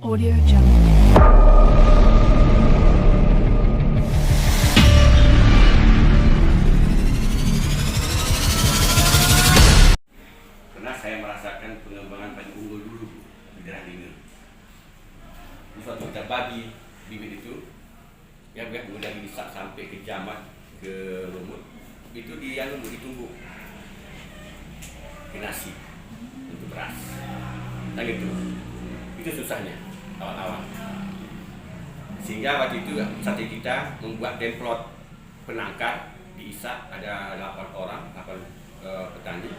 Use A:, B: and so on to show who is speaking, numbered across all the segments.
A: Audio Jungle.
B: Karena saya merasakan pengembangan padi unggul dulu di daerah ini. Suatu kita bagi bibit itu, ya kemudian bisa sampai ke jamak, ke lumut, itu ditunggu ke nasi untuk beras. Nah gitu, itu susahnya awal-awal. Sehingga waktu itu strategi kita membuat template penangkar di ISA ada 8 orang, 8 petani,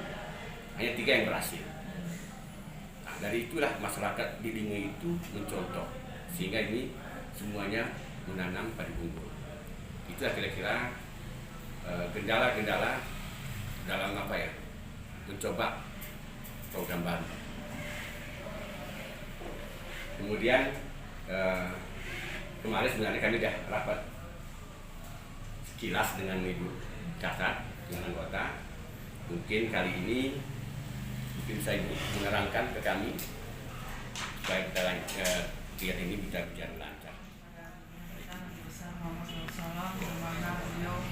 B: hanya 3 yang berhasil. Nah, dari itulah masyarakat di Lingai itu mencontoh, sehingga ini semuanya menanam padi unggul. Itulah kira-kira kendala-kendala dalam mencoba program baru. Kemudian kemarin sebenarnya kami sudah rapat sekilas dengan Ibu Kasat, dengan anggota. Mungkin kali ini saya menerangkan ke kami supaya kita lihat ini bisa berjalan lancar.
C: Di mana beliau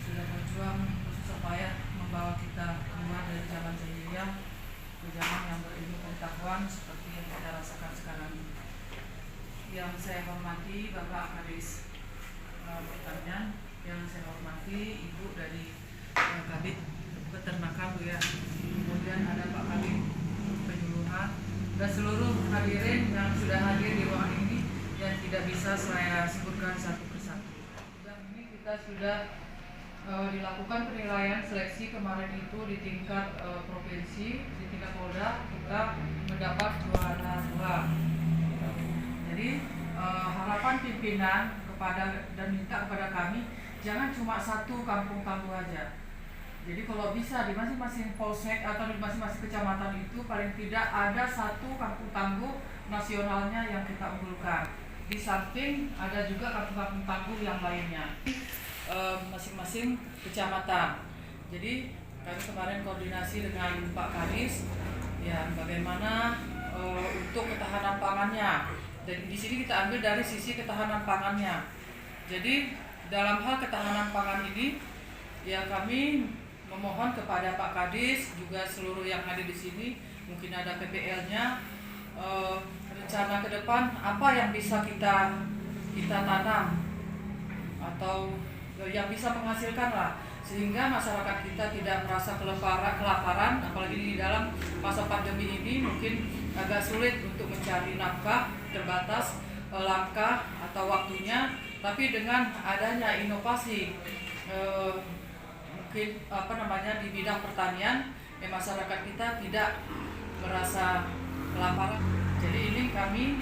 C: sudah berjuang supaya membawa kita keluar dari jalan jahiliyah ke jalan yang berilmu pengetahuan seperti yang kita rasakan sekarang ini. Yang saya hormati Bapak Kadis Pertanian, yang saya hormati Ibu dari Kabid Peternakan Bu ya. Kemudian ada Pak Kabid Penyuluhan dan seluruh hadirin yang sudah hadir di ruangan ini yang tidak bisa saya sebutkan satu persatu. Dan ini kita sudah dilakukan penilaian seleksi kemarin itu di tingkat provinsi, di tingkat Polda kita mendapat juara 2. Jadi harapan pimpinan kepada dan minta kepada kami jangan cuma satu kampung tangguh aja. Jadi kalau bisa di masing-masing polsek atau di masing-masing kecamatan itu paling tidak ada satu kampung tangguh nasionalnya yang kita unggulkan. Di samping ada juga kampung-kampung tangguh yang lainnya. Masing-masing kecamatan. Jadi kami kemarin koordinasi dengan Pak Kadis ya bagaimana untuk ketahanan pangannya. Dan di sini kita ambil dari sisi ketahanan pangannya. Jadi dalam hal ketahanan pangan ini ya kami memohon kepada Pak Kadis juga seluruh yang hadir di sini, mungkin ada PPL-nya, rencana ke depan apa yang bisa kita tanam atau yang bisa menghasilkan lah, sehingga masyarakat kita tidak merasa kelaparan, apalagi di dalam masa pandemi ini mungkin agak sulit untuk mencari nafkah, terbatas langkah atau waktunya, tapi dengan adanya inovasi mungkin di bidang pertanian ya masyarakat kita tidak merasa kelaparan. Jadi ini kami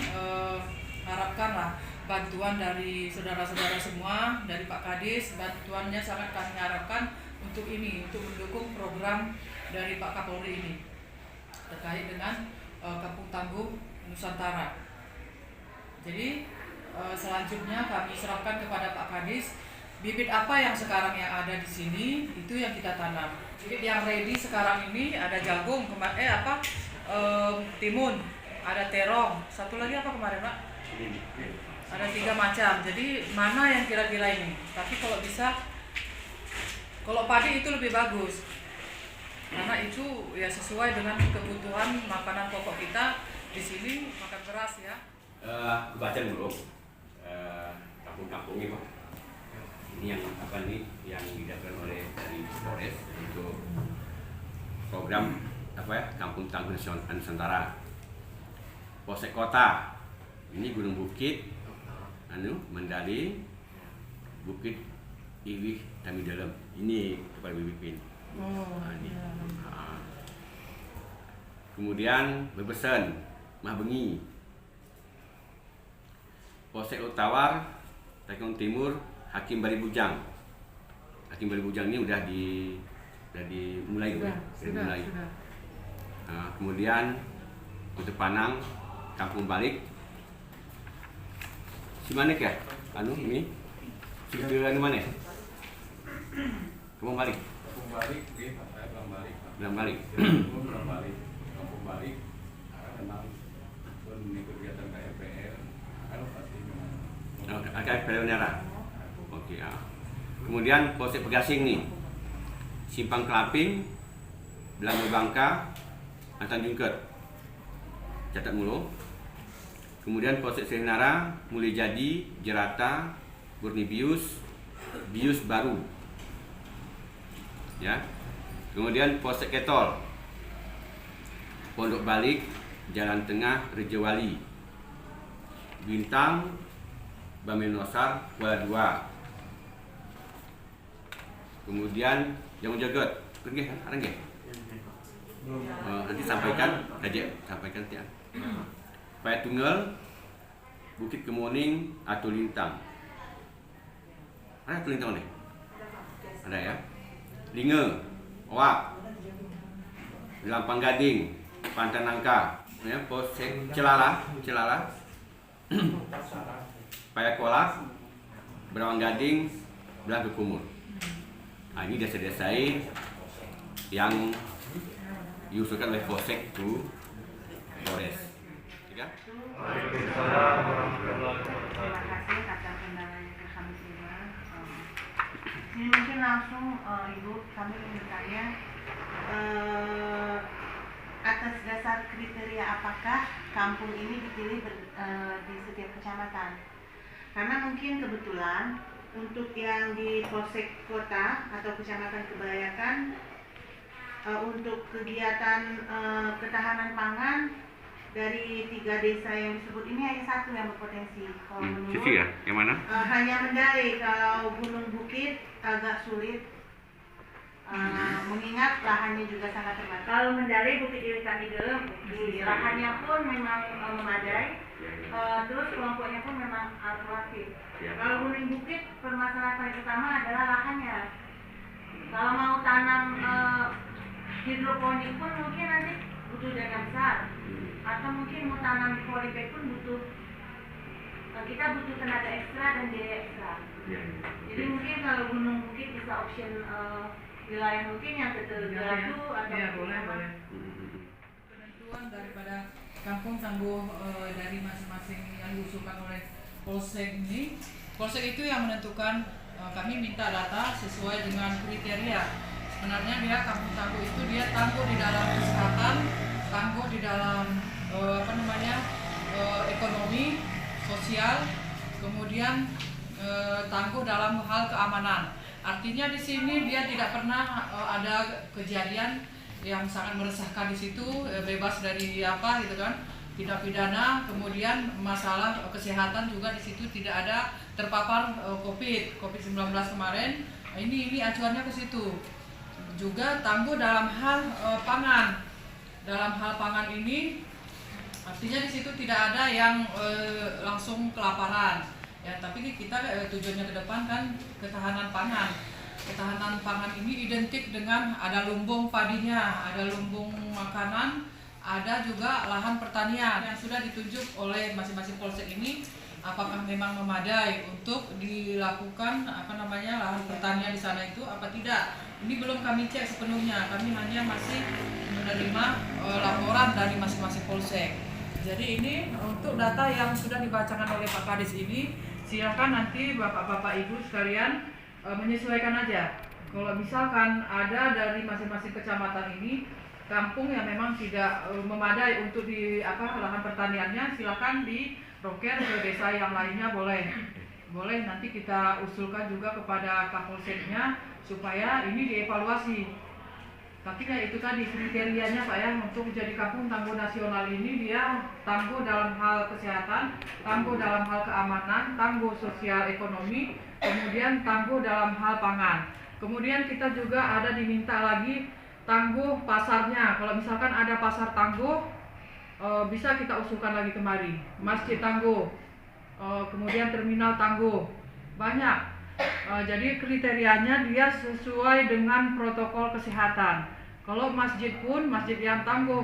C: harapkanlah bantuan dari saudara-saudara semua, dari Pak Kadis, bantuannya sangat kami harapkan untuk ini, untuk mendukung program dari Pak Kapolri ini terkait dengan Kampung Tangguh Nusantara. Jadi selanjutnya kami serahkan kepada Pak Kadis bibit apa yang sekarang yang ada di sini itu yang kita tanam. Bibit yang ready sekarang ini ada jagung, timun, ada terong, satu lagi apa kemarin Pak? Ada 3 macam. Jadi mana yang kira-kira ini? Tapi kalau bisa, kalau padi itu lebih bagus karena itu ya sesuai dengan kebutuhan makanan pokok kita di sini, makan beras ya.
B: Baca dulu kampung-kampung ini Pak. Ini yang didapatkan oleh dari Polres untuk program Kampung Tangguh Nusantara. Polsek Kota ini Gunung Bukit, Mandali, Bukit Iwih, Tami Dalam. Ini kepada Bipin. Kemudian Bebesen, Mahbengi, Polsek Utawar, Tekong Timur, Hakim Bali Bujang. Hakim Bali Bujang ini sudah dimulai. Sudah. Kemudian Kota Panang, Kampung Balik, Simanek ya? Ini? Situ mana? Kampung Balik.
D: Kampung Balik,
B: Belang Balik.
D: Kampung Balik, memang pun kegiatan KRT
B: PKS Peleonera. Oke. Kemudian Polsek Pegasing nih, Simpang Kelaping, Belanga Bangka, Tanjung Ket. Catat mulu. Kemudian Polsek Serenara, Mulai Jadi, Jerata, Murni Bius, Bius Baru. Ya. Kemudian Polsek Ketol, Pondok Balik, Jalan Tengah, Rejawali, Bintang, Bamenosar, Kuala Dua. Kemudian Jangan Jagat, pergi ada nggak? Nanti sampaikan aja, sampaikan ya. Payat Tunggal, Bukit Kemuning, atau Lintang. Ada atau Lintang nih? Ada ya. Linge, Owak, Lampang Gading, Pantai Nangka, ya, Polsek Celala, Payat Kolak, Berawang Gading, Belanga Kumur. Nah, ini desa-desa yang diusulkan oleh Polsek to Polres.
A: Terima kasih atas undangan yang kami terima. Ini mungkin langsung Ibu kami ingin bertanya atas dasar kriteria apakah kampung ini dipilih di setiap kecamatan? Karena mungkin kebetulan untuk yang di Polsek Kota atau Kecamatan Kebayakan untuk kegiatan ketahanan pangan dari 3 desa yang disebut ini hanya 1 yang berpotensi. Kalau menurut
B: Sisi ya, yang mana?
A: hanya Mendari. Kalau Gunung Bukit agak sulit mengingat lahannya juga sangat terbatas. Kalau Mendari Bukit Dewi Kanidem, lahannya pun memang memadai, terus kelompoknya pun memang alternatif. Kalau Gunung Bukit permasalahan paling utama adalah lahannya. Kalau mau tanam hidroponik pun mungkin nanti butuh dana besar, atau mungkin mau tanam di polybag pun kita butuh tenaga ekstra dan biaya ekstra. Jadi mungkin kalau Gunung Bukit bisa option wilayah mungkin yang Tetelgadu atau
C: boleh. Penentuan daripada kampung tangguh dari masing-masing yang diusulkan oleh Polsek ini, Polsek itu yang menentukan. Kami minta data sesuai dengan kriteria. Sebenarnya dia kampung tangguh itu dia tangguh di dalam kesehatan, tangguh di dalam ekonomi, sosial, kemudian tangguh dalam hal keamanan. Artinya di sini dia tidak pernah ada kejadian yang sangat meresahkan di situ, bebas dari gitu kan, tindak pidana, kemudian masalah kesehatan juga di situ tidak ada terpapar COVID-19 kemarin. Ini acuannya ke situ. Juga tangguh dalam hal pangan. Dalam hal pangan ini artinya di situ tidak ada yang langsung kelaparan. Ya, tapi kita tujuannya ke depan kan ketahanan pangan. Ketahanan pangan ini identik dengan ada lumbung padinya, ada lumbung makanan, ada juga lahan pertanian yang sudah ditunjuk oleh masing-masing polsek ini. Apakah memang memadai untuk dilakukan lahan pertanian di sana itu apa tidak? Ini belum kami cek sepenuhnya. Kami hanya masih menerima laporan dari masing-masing polsek. Jadi ini untuk data yang sudah dibacakan oleh Pak Kadis ini, silakan nanti Bapak-bapak Ibu sekalian menyesuaikan aja. Kalau misalkan ada dari masing-masing kecamatan ini kampung yang memang tidak memadai untuk di lahan pertaniannya, silakan diroker ke desa yang lainnya boleh nanti kita usulkan juga kepada Kapolseknya supaya ini dievaluasi. Tapi ya itu tadi kriterianya Pak ya, untuk jadi kampung tangguh nasional ini dia tangguh dalam hal kesehatan, tangguh dalam hal keamanan, tangguh sosial ekonomi, kemudian tangguh dalam hal pangan. Kemudian kita juga ada diminta lagi tangguh pasarnya. Kalau misalkan ada pasar tangguh, bisa kita usulkan lagi kemari. Masjid tangguh, kemudian terminal tangguh, banyak. Jadi kriterianya dia sesuai dengan protokol kesehatan. Kalau masjid pun, masjid yang tangguh,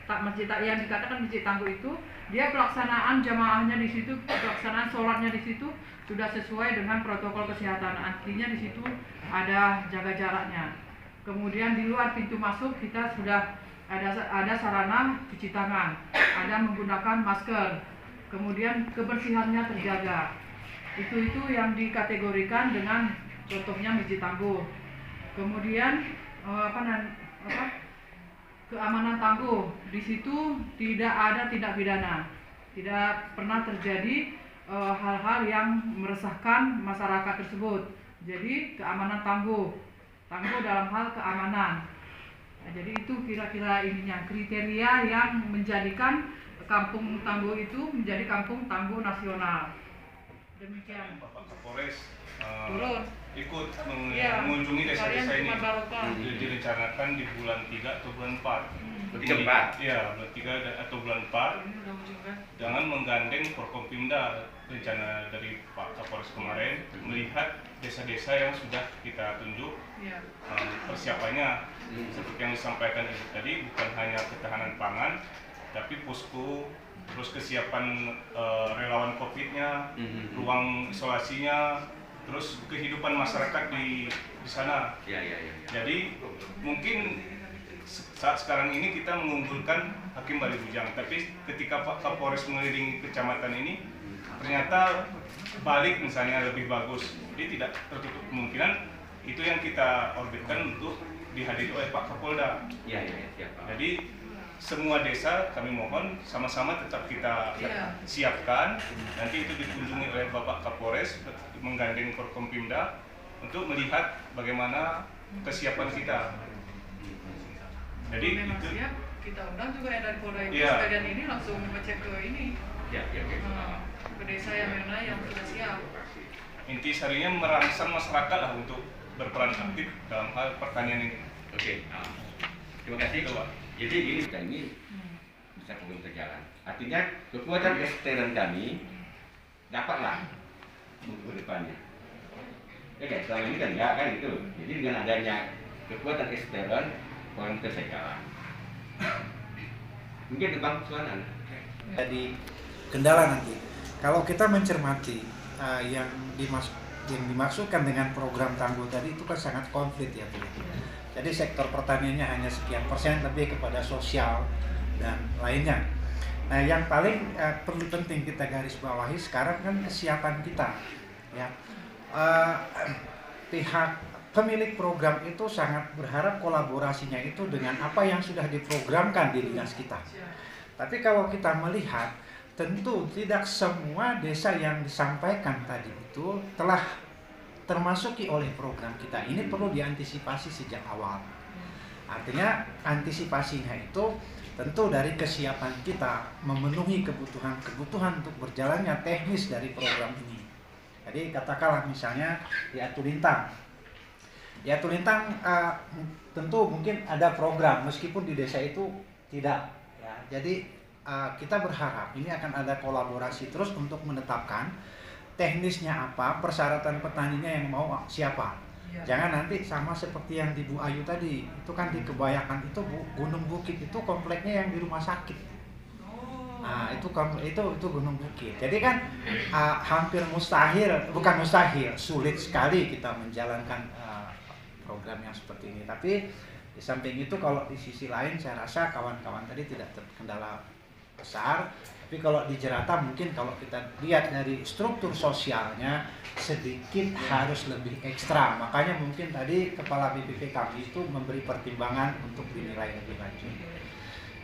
C: masjid yang dikatakan masjid tangguh itu, dia pelaksanaan jamaahnya di situ, pelaksanaan sholatnya di situ sudah sesuai dengan protokol kesehatan. Artinya di situ ada jaga jaraknya. Kemudian di luar pintu masuk kita sudah ada sarana cuci tangan, ada menggunakan masker, kemudian kebersihannya terjaga. Itu yang dikategorikan dengan contohnya Masjid Tangguh. Kemudian keamanan Tangguh, di situ tidak ada tindak pidana, tidak pernah terjadi hal-hal yang meresahkan masyarakat tersebut. Jadi keamanan Tangguh dalam hal keamanan. Nah, jadi itu kira-kira ininya kriteria yang menjadikan Kampung Tangguh itu menjadi Kampung Tangguh Nasional. Demikian.
D: Bapak Kapolres
C: Turun.
D: ikut
C: Ya,
D: mengunjungi desa-desa ini.
C: Barokah.
D: Direncanakan di bulan 3 atau bulan 4.
B: Bulan 4?
D: Iya, bulan 3 atau bulan 4.
C: Ini udah ujung kan?
D: Jangan menggandeng Forkompimda. Rencana dari Pak Kapolres kemarin melihat desa-desa yang sudah kita tunjuk
C: Iya.
D: persiapannya seperti yang disampaikan Ibu tadi, bukan hanya ketahanan pangan tapi posko, terus kesiapan relawan COVID-nya, ruang isolasinya, terus kehidupan masyarakat di sana.
B: Ya.
D: Jadi mungkin saat sekarang ini kita mengunggulkan Hakim Bali Bujang, tapi ketika Pak Kapolres mengelilingi kecamatan ini ternyata balik misalnya lebih bagus. Jadi tidak tertutup kemungkinan itu yang kita orbitkan untuk dihadiri oleh Pak Kapolda.
B: Ya, siap.
D: Jadi semua desa kami mohon sama-sama tetap kita siapkan. Nanti itu dikunjungi oleh Bapak Kapolres menggandeng Forkompimda untuk melihat bagaimana kesiapan kita. Jadi
C: memang
D: itu
C: siap, kita undang juga yang dari Polda itu
D: Iya.
C: sekalian ini langsung ngecek ke ini
B: Ya.
C: ke desa yang mana yang sudah siap.
D: inti sarinya merangsang masyarakat lah untuk berperan aktif dalam hal pertanian ini.
B: Oke. Terima kasih, Pak. Jadi ini bisa program berjalan. Artinya kekuatan ekstern kami dapatlah untuk depannya. Ya kan, selama ini kan enggak kan itu. Jadi dengan adanya kekuatan ekstern, orang bisa jalan. Mungkin Bang Suanan.
E: Jadi kendala nanti. Kalau kita mencermati yang dimaksudkan dengan program Tangguh tadi itu kan sangat konflik ya, Bu. Jadi sektor pertaniannya hanya sekian persen, lebih kepada sosial dan lainnya. Nah, yang paling perlu penting kita garis bawahi sekarang kan kesiapan kita, ya. Pihak pemilik program itu sangat berharap kolaborasinya itu dengan apa yang sudah diprogramkan di dinas kita. Tapi kalau kita melihat, tentu tidak semua desa yang disampaikan tadi itu telah termasuki oleh program kita. Ini perlu diantisipasi sejak awal. Artinya antisipasinya itu tentu dari kesiapan kita memenuhi kebutuhan untuk berjalannya teknis dari program ini. Jadi katakanlah misalnya di Atulintang. Di Atulintang tentu mungkin ada program meskipun di desa itu tidak. Ya, jadi kita berharap ini akan ada kolaborasi terus untuk menetapkan teknisnya apa, persyaratan petaninya yang mau siapa.
C: Ya.
E: Jangan nanti sama seperti yang di Bu Ayu tadi, itu kan di Kebayakan itu Gunung Bukit itu kompleknya yang di rumah sakit. Nah, itu Gunung Bukit. Jadi kan hampir mustahil, bukan mustahil, sulit sekali kita menjalankan program yang seperti ini. Tapi di samping itu kalau di sisi lain saya rasa kawan-kawan tadi tidak terkendala besar. Tapi kalau di Jerata mungkin kalau kita lihat dari struktur sosialnya sedikit harus lebih ekstra. Makanya mungkin tadi Kepala BPP kami itu memberi pertimbangan untuk dinilai lebih lanjut.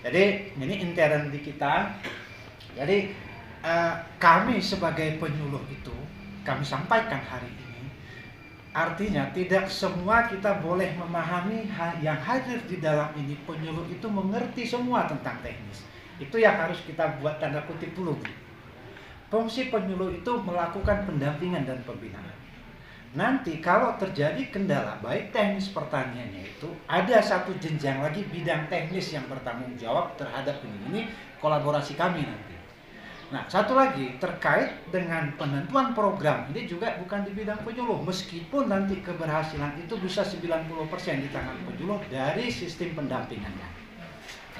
E: Jadi ini intern di kita. Jadi kami sebagai penyuluh itu kami sampaikan hari ini. Artinya tidak semua kita boleh memahami yang hadir di dalam ini. Penyuluh itu mengerti semua tentang teknis. Itu yang harus kita buat tanda kutip dulu. Fungsi penyuluh itu melakukan pendampingan dan pembinaan. Nanti kalau terjadi kendala baik teknis pertaniannya itu ada satu jenjang lagi bidang teknis yang bertanggung jawab terhadap ini kolaborasi kami nanti. Nah, satu lagi terkait dengan penentuan program ini juga bukan di bidang penyuluh, meskipun nanti keberhasilan itu bisa 90% di tangan penyuluh dari sistem pendampingannya.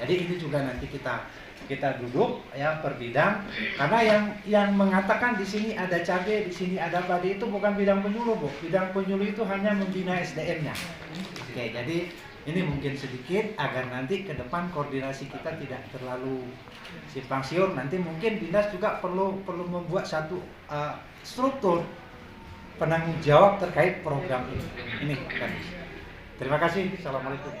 E: Jadi ini juga nanti kita duduk ya per bidang, karena yang mengatakan di sini ada cabai, di sini ada padi itu bukan bidang penyuluh, Bu. Bidang penyuluh itu hanya membina SDM-nya. Oke, jadi Ini mungkin sedikit agar nanti ke depan koordinasi kita tidak terlalu simpang siur. Nanti mungkin dinas juga perlu membuat satu struktur penanggung jawab terkait program ini. Ini kan. Terima kasih. Assalamualaikum.